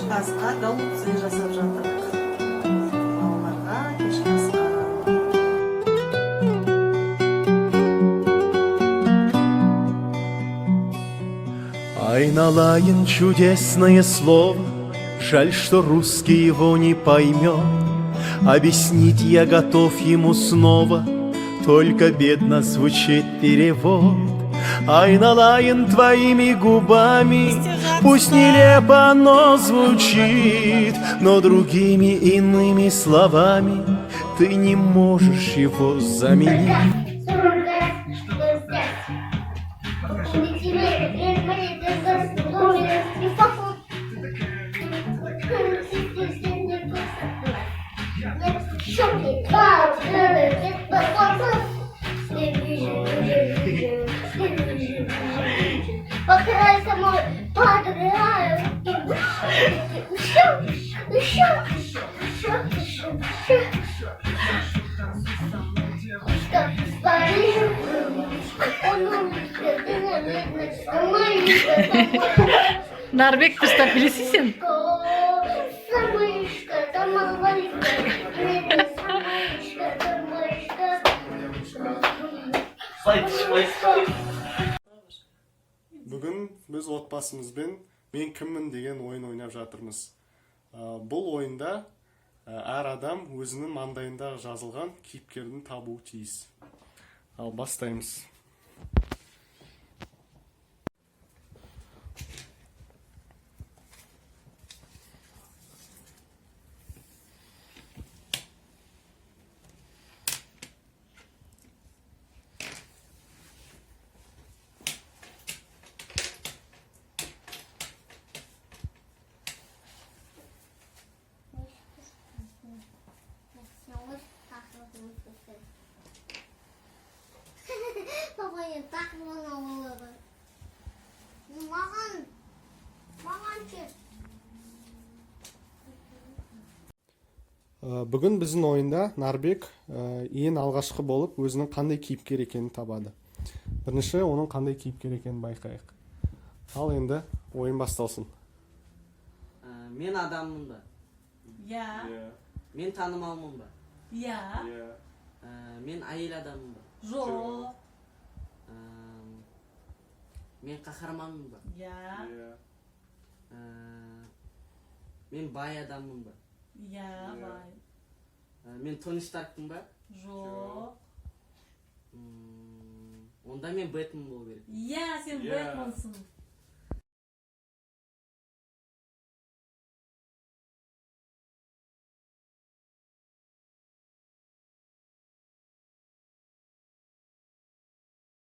кешкі асқа голубцы жасап жатырмыз. Балаларға кешкі асқа. Айналайын чудесное слово, жаль, что русский его не поймет. Объяснить я готов ему снова, только бедно звучит перевод. Айналайын твоими губами, пусть нелепо оно звучит, но другими иными словами ты не можешь его заменить. Нарбек, ты что, билисисен? Бүгін біз отбасымызбен мен кіммін деген ойын ойнап жатырмыз. Бұл ойында әр адам өзінің маңдайында жазылған кейіпкердің табуы тиіс. Ал бастаймыз. Babaya takman oğulları. Mаған çöp. Бүгін біздің ойында Нарбек ең алғашқы болып өзінің қандай кейіпкер екенін табады. Бірінші оның қандай кейіпкер екенін байқайық. Ал енді ойын басталсын. Мен адаммын ба? Я. Мен танымалмын ба? Я. Мен әйел адаммын ба? Жоқ. Мен қаһарманмын ба? Я. Мен бай адаммын ба? Я, бай. Мен Тони Старкпын ба? Жоқ. Онда мен Бэтмен болу керек. Я, сен Бэтменсің.